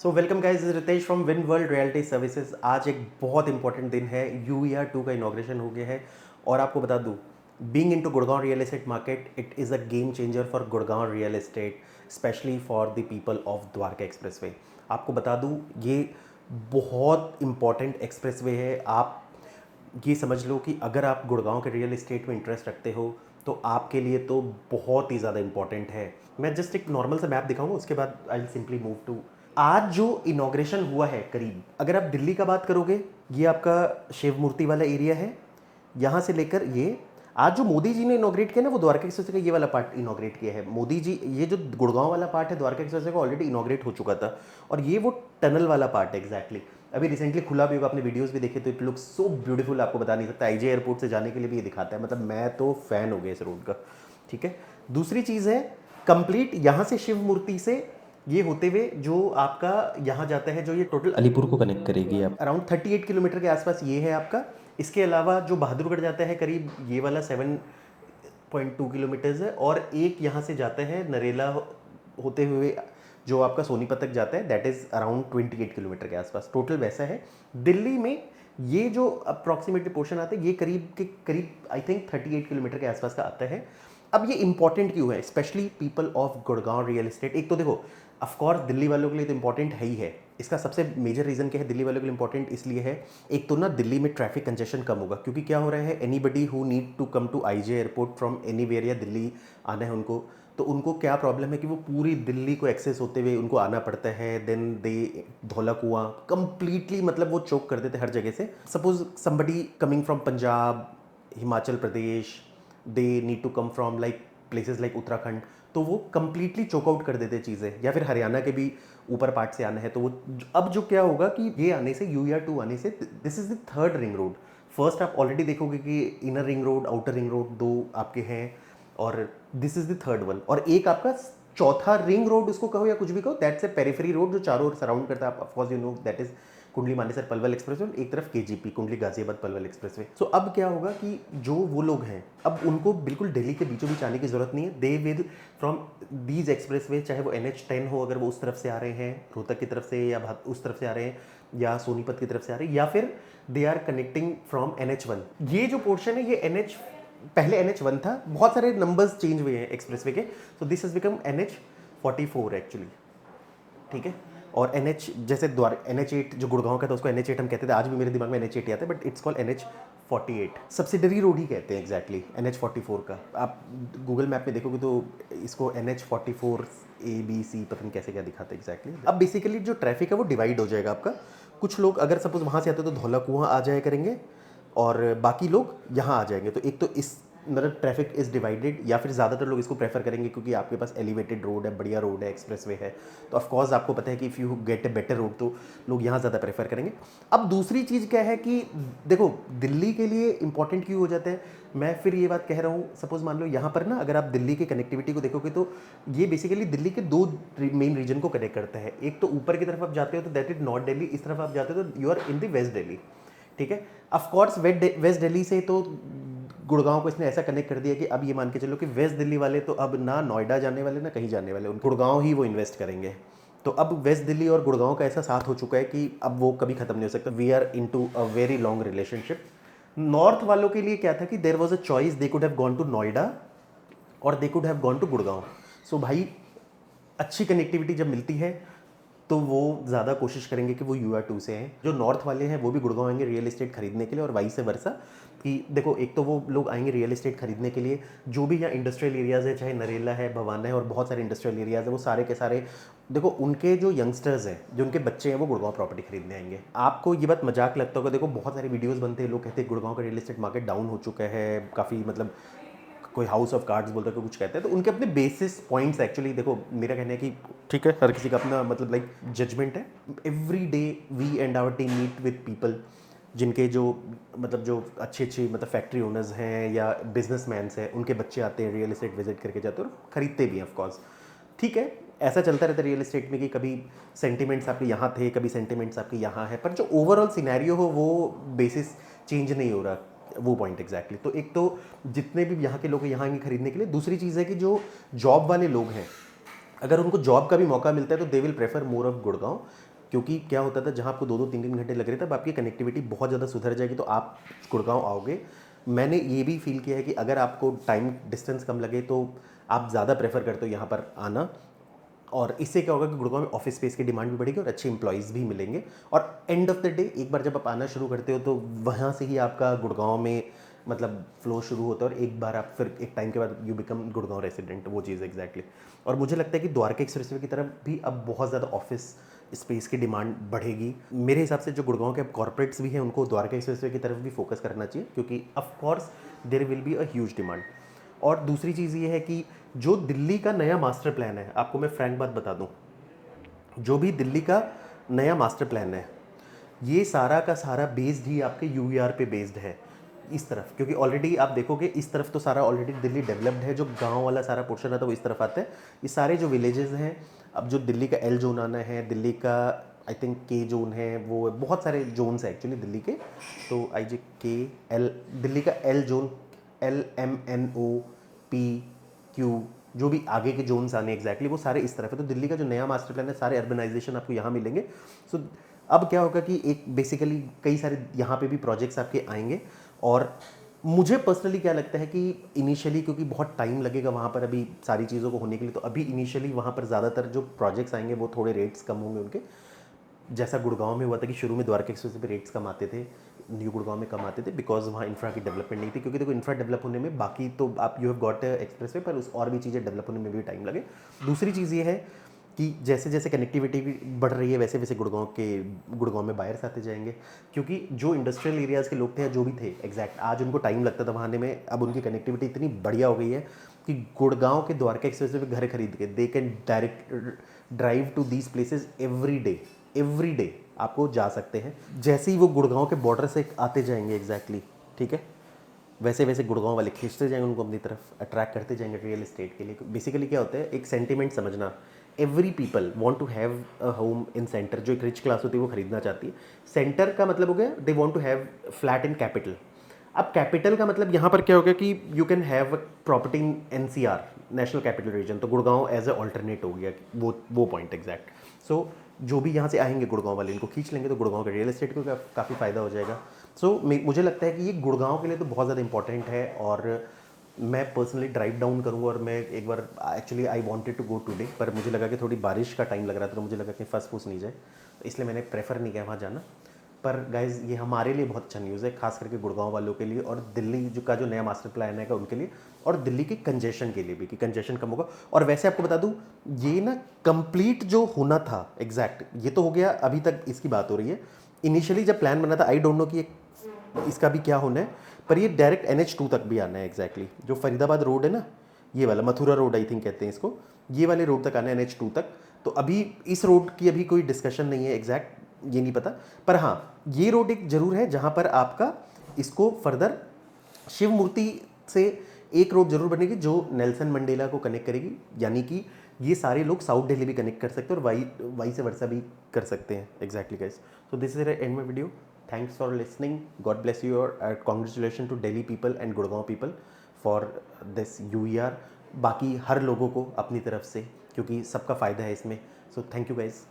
So welcome guys, Ritesh from win world reality services. आज एक बहुत इंपॉर्टेंट दिन है। UER 2 का इनॉग्रेशन हो गया है और आपको बता दूं, being into Gurgaon real estate market, it is a game changer for Gurgaon real estate, specially for the people of Dwarka expressway. आपको बता दूं, ये बहुत इंपॉर्टेंट एक्सप्रेसवे है। आप ये समझ लो कि अगर आप गुड़गांव के रियल एस्टेट में इंटरेस्ट रखते हो तो आपके लिए तो बहुत ही ज़्यादा इंपॉर्टेंट है। मैं जस्ट एक नॉर्मल सा मैप दिखाऊंगा, उसके बाद आई सिंपली मूव टू आज जो इनॉग्रेशन हुआ है। करीब अगर आप दिल्ली का बात करोगे, ये आपका शिव मूर्ति वाला एरिया है। यहाँ से लेकर ये आज जो मोदी जी ने इनॉग्रेट किया ना, वो द्वारका एक्सप्रेस का ये वाला पार्ट इनॉग्रेट किया है मोदी जी। ये जो गुड़गांव वाला पार्ट है द्वारका एक्सप्रेस का ऑलरेडी इनॉग्रेट हो चुका था, और ये वो टनल वाला पार्ट है एग्जैक्टली। अभी रिसेंटली खुला भी होगा, आपने वीडियोस भी देखे तो इट लुक सो ब्यूटीफुल, आपको बता नहीं सकता। IJ एयरपोर्ट से जाने के लिए भी ये दिखाता है, मतलब मैं तो फैन हो गया इस रोड का। ठीक है, दूसरी चीज़ है कंप्लीट यहाँ से शिव मूर्ति से ये होते हुए जो आपका यहाँ जाता है, जो ये टोटल अलीपुर को कनेक्ट करेगी। आप अराउंड 38 किलोमीटर के आसपास ये है आपका। इसके अलावा जो बहादुरगढ़ जाता है करीब ये वाला 7.2 किलोमीटर्स है, और एक यहाँ से जाता है नरेला होते हुए जो आपका सोनीपत तक जाता है, दैट इज़ अराउंड 28 किलोमीटर के आसपास। टोटल वैसा है। दिल्ली में ये जो अप्रॉक्सीमेटली पोर्शन आता है, ये करीब आई थिंक 38 किलोमीटर के आसपास का आता है। अब ये इंपॉर्टेंट क्यों है, specially people of Gurgaon real estate? एक तो देखो, ऑफकोर्स दिल्ली वालों के लिए तो इंपॉर्टेंट है ही है। इसका सबसे मेजर रीज़न क्या है दिल्ली वालों के लिए इंपॉर्टेंट इसलिए है, एक तो ना दिल्ली में ट्रैफिक कंजेशन कम होगा, क्योंकि क्या हो रहा है, anybody who need to come to IJ airport from anywhere या दिल्ली आना है उनको, तो उनको क्या प्रॉब्लम है कि वो पूरी दिल्ली को एक्सेस होते हुए उनको आना पड़ता है। देन दे धौला कुआं कंप्लीटली, मतलब वो चोक कर देते हर जगह से। Suppose somebody coming from Punjab, Himachal Pradesh, they need to come from like places like Uttarakhand, तो वो कंप्लीटली चोकआउट कर देते चीज़ें। या फिर हरियाणा के भी ऊपर पार्ट से आना है तो वो अब जो क्या होगा कि ये आने से, UER 2 आने से, this is the third ring road. First आप ऑलरेडी देखोगे कि inner ring road, outer ring road दो आपके हैं, और this is the third one. और एक आपका चौथा रिंग रोड उसको कहो या कुछ भी कहो, दैट्स ए पेरिफेरी रोड जो चारों ओर सराउंड करता है। Of course you know that is Kundli Manesar Palwal expressway, एक तरफ KGP कुंडली गाजियाबाद पलवल एक्सप्रेसवे। सो अब क्या होगा कि जो वो लोग हैं, अब उनको बिल्कुल दिल्ली के बीचों बीच आने की जरूरत नहीं है। They will from these expressway, चाहे वो NH10 हो, अगर वो उस तरफ से आ रहे हैं रोहतक की तरफ से, या उस तरफ से आ रहे हैं, या सोनीपत की तरफ से आ रहे हैं, या फिर they are connecting from NH1। ये जो पोर्शन है ये पहले NH1 था, बहुत सारे नंबर्स चेंज हुए हैं एक्सप्रेसवे के। So this has become NH44 actually. ठीक है, और जैसे NH8 जो गुड़गांव का था उसको NH8 हम कहते थे, आज भी मेरे दिमाग में NH8 ही आता है, but it's called NH48। Subsidiary road ही कहते हैं एग्जैक्टली NH44 का। आप गूगल मैप में देखोगे तो इसको NH44ABC पता नहीं कैसे क्या दिखाते हैं एग्जैक्टली। अब बेसिकली जो ट्रैफिक है वो डिवाइड हो जाएगा आपका। कुछ लोग अगर सपोज वहाँ से आते तो धौला कुआं आ जाया करेंगे, और बाकी लोग यहाँ आ जाएंगे। तो एक तो इस मतलब ट्रैफिक इज़ डिवाइडेड, या फिर ज़्यादातर लोग इसको प्रेफर करेंगे क्योंकि आपके पास एलिवेटेड रोड है, बढ़िया रोड है, एक्सप्रेसवे है। तो ऑफकोर्स आपको पता है कि if you get a better road तो लोग यहाँ ज़्यादा प्रेफर करेंगे। अब दूसरी चीज़ क्या है कि देखो, दिल्ली के लिए इंपॉर्टेंट क्यों हो जाता है, मैं फिर ये बात कह रहा हूँ। सपोज मान लो यहाँ पर ना, अगर आप दिल्ली की कनेक्टिविटी को देखोगे तो ये बेसिकली दिल्ली के दो मेन रीजन को कनेक्ट करता है। एक तो ऊपर की तरफ आप जाते हो तो दैट इज नॉर्थ दिल्ली, इस तरफ आप जाते हो तो you are in the west Delhi. ठीक है, ऑफकोर्स वेस्ट दिल्ली से तो गुड़गांव को इसने ऐसा कनेक्ट कर दिया कि अब ये मान के चलो कि वेस्ट दिल्ली वाले तो अब ना नोएडा जाने वाले ना कहीं जाने वाले, गुड़गांव ही वो इन्वेस्ट करेंगे। तो अब वेस्ट दिल्ली और गुड़गांव का ऐसा साथ हो चुका है कि अब वो कभी खत्म नहीं हो सकता। We are into a very long relationship. North वालों के लिए क्या था कि there was a choice, they could have gone to Noida और they could have gone to Gurgaon. So भाई, अच्छी कनेक्टिविटी जब मिलती है तो वो ज़्यादा कोशिश करेंगे कि वो UER 2 से हैं। जो नॉर्थ वाले हैं वो भी गुड़गांव आएंगे रियल एस्टेट खरीदने के लिए, और वाइस वर्सा। कि देखो, एक तो वो लोग आएंगे रियल एस्टेट खरीदने के लिए, जो भी यहाँ इंडस्ट्रियल एरियाज़ है, चाहे नरेला है, भवाना है, और बहुत सारे इंडस्ट्रियल एरियाज़ है, वो सारे के सारे देखो, उनके जो यंगस्टर्स हैं, जो उनके बच्चे हैं, वो गुड़गांव प्रॉपर्टी खरीदने आएंगे। आपको ये बात मजाक लगता होगा, देखो बहुत सारे वीडियोस बनते हैं, लोग कहते हैं गुड़गांव का रियल एस्टेट मार्केट डाउन हो चुका है काफ़ी, मतलब कोई हाउस ऑफ कार्ड्स बोलते हैं, कुछ कहते हैं, तो उनके अपने बेसिस पॉइंट्स एक्चुअली। देखो, मेरा कहना है कि ठीक है, हर किसी का अपना मतलब लाइक जजमेंट है। Every day we and our team meet with people जिनके जो मतलब जो अच्छी अच्छी मतलब फैक्ट्री ओनर्स हैं या बिजनेसमैन्स हैं, उनके बच्चे आते हैं, रियल एस्टेट विजिट करके जाते हैं और ख़रीदते भी हैं ऑफकोर्स। ठीक है, ऐसा चलता रहता है रियल एस्टेट में कि कभी सेंटिमेंट्स आपके यहाँ थे, कभी सेंटिमेंट्स आपके यहाँ है, पर जो ओवरऑल सिनेरियो हो वो बेसिस चेंज नहीं हो रहा। वो पॉइंट एग्जैक्टली। तो एक तो जितने भी यहाँ के लोग हैं यहाँ आएंगे खरीदने के लिए। दूसरी चीज़ है कि जो जॉब वाले लोग हैं, अगर उनको जॉब का भी मौका मिलता है तो they will prefer more of Gurgaon. क्योंकि क्या होता था, जहाँ आपको 2-2 3-3 घंटे लग रहे थे, तब आपकी कनेक्टिविटी बहुत ज़्यादा सुधर जाएगी, तो आप गुड़गांव आओगे। मैंने ये भी फील किया है कि अगर आपको टाइम डिस्टेंस कम लगे तो आप ज़्यादा प्रेफर करते हो यहाँ पर आना, और इससे क्या होगा कि गुड़गांव में ऑफिस स्पेस की डिमांड भी बढ़ेगी और अच्छे इंप्लॉयज़ भी मिलेंगे। और एंड ऑफ द डे एक बार जब आप आना शुरू करते हो तो वहाँ से ही आपका गुड़गांव में मतलब फ्लो शुरू होता है, और एक बार आप फिर एक टाइम के बाद यू बिकम गुड़गांव रेसिडेंट, वो चीज़ एग्जैक्टली। और मुझे लगता है कि द्वारका एक्सप्रेसवे की तरफ भी अब बहुत ज़्यादा ऑफिस स्पेस की डिमांड बढ़ेगी। मेरे हिसाब से जो गुड़गांव के कॉर्पोरेट्स भी हैं उनको द्वारका एक्सप्रेसवे की तरफ भी फोकस करना चाहिए, क्योंकि of course there will be a huge demand. और दूसरी चीज़ ये है कि जो दिल्ली का नया मास्टर प्लान है, आपको मैं फ्रैंक बात बता दूं, जो भी दिल्ली का नया मास्टर प्लान है, ये सारा का सारा बेस्ड ही आपके यूईआर पे बेस्ड है इस तरफ। क्योंकि ऑलरेडी आप देखोगे इस तरफ तो सारा ऑलरेडी दिल्ली डेवलप्ड है, जो गांव वाला सारा पोर्शन है तो वो इस तरफ आता है। ये सारे जो विलेजेस हैं, अब जो दिल्ली का एल जोन आना है, दिल्ली का आई थिंक के जोन है, वो बहुत सारे जोन्स हैं एक्चुअली दिल्ली के। तो आई जे के एल, दिल्ली का एल जोन, LMNOP Q, जो भी आगे के जोन्स आने एग्जैक्टली वो सारे इस तरफ है। तो दिल्ली का जो नया मास्टर प्लान है, सारे अर्बनाइजेशन आपको यहाँ मिलेंगे। सो अब क्या होगा कि एक बेसिकली कई सारे यहाँ पे भी प्रोजेक्ट्स आपके आएंगे। और मुझे पर्सनली क्या लगता है कि इनिशियली, क्योंकि बहुत टाइम लगेगा वहाँ पर अभी सारी चीज़ों को होने के लिए, तो अभी इनिशियली वहाँ पर ज़्यादातर जो प्रोजेक्ट्स आएंगे वो थोड़े रेट्स कम होंगे उनके। जैसा गुड़गांव में हुआ था कि शुरू में द्वारका एक्सप्रेस पे रेट्स कम आते थे, न्यू गुड़गांव में कम आते थे, बिकॉज वहाँ इंफ्रा की डेवलपमेंट नहीं थी। क्योंकि देखो इंफ्रा डेवलप होने में, बाकी तो आप you have got express way, पर उस और भी चीज़ें डेवलप होने में भी टाइम लगे। दूसरी चीज़ ये है कि जैसे जैसे कनेक्टिविटी भी बढ़ रही है, वैसे वैसे गुड़गांव में बायर्स आते जाएंगे। क्योंकि जो इंडस्ट्रियल एरियाज़ के लोग थे, जो भी थे एग्जैक्ट, आज उनको टाइम लगता था वहाँ आने में, अब उनकी कनेक्टिविटी इतनी बढ़िया हो गई है कि गुड़गांव के द्वारका एक्सप्रेस वे घर खरीद के they can direct drive to these places every day आपको जा सकते हैं। जैसे ही वो गुड़गांव के बॉर्डर से आते जाएंगे एग्जैक्टली, ठीक है, वैसे वैसे गुड़गांव वाले खींचते जाएंगे उनको अपनी तरफ, अट्रैक्ट करते जाएंगे रियल एस्टेट के लिए। बेसिकली क्या होता है, एक सेंटिमेंट समझना, every people want to have a home in centre. जो एक रिच क्लास होती है वो खरीदना चाहती है। सेंटर का मतलब हो गया they want to have flat in capital. अब कैपिटल का मतलब यहाँ पर क्या हो गया कि you can have property in NCR, national capital region, तो गुड़गांव एज ए ऑल्टरनेट हो गया, वो पॉइंट एग्जैक्ट। सो जो भी यहाँ से आएंगे गुड़गांव वाले, इनको खींच लेंगे, तो गुड़गांव के रियल एस्टेट को काफ़ी फ़ायदा हो जाएगा। सो मुझे लगता है कि ये गुड़गांव के लिए तो बहुत ज़्यादा इंपॉर्टेंट है। और मैं पर्सनली ड्राइव डाउन करूँगा, और मैं एक बार actually I wanted to go today, पर मुझे लगा कि थोड़ी बारिश का टाइम लग रहा था, तो मुझे लगा कि फंस फूस नहीं जाए, तो इसलिए मैंने प्रेफर नहीं किया वहाँ जाना। पर गाइज ये हमारे लिए बहुत अच्छा न्यूज़ है, खास करके गुड़गांव वालों के लिए, और दिल्ली जो नया मास्टर प्लान है उनके लिए, और दिल्ली के कंजेशन के लिए भी, कि कंजेशन कम होगा। और वैसे आपको बता दूं, ये ना कंप्लीट जो होना था एग्जैक्ट, ये तो हो गया, अभी तक इसकी बात हो रही है। इनिशियली जब प्लान बना था, आई डोंट नो कि इसका भी क्या होना है, पर ये डायरेक्ट NH2 तक भी आना है एग्जैक्टली। जो फरीदाबाद रोड है ना, ये वाला मथुरा रोड आई थिंक कहते हैं इसको, ये वाले रोड तक आना है NH2 तक। तो अभी इस रोड की अभी कोई डिस्कशन नहीं है एग्जैक्ट, ये नहीं पता। पर हाँ, ये रोड एक जरूर है जहाँ पर आपका इसको फर्दर शिव मूर्ति से एक रोड जरूर बनेगी जो नेल्सन मंडेला को कनेक्ट करेगी, यानी कि ये सारे लोग साउथ दिल्ली भी कनेक्ट कर सकते हैं, और वाई से वर्सा भी कर सकते हैं एग्जैक्टली गाइस। तो this is end my video. Thanks for listening, god bless you, और congratulation to Delhi people and Gurgaon people for this UER। बाकी हर लोगों को अपनी तरफ से, क्योंकि सबका फ़ायदा है इसमें। So thank you guys.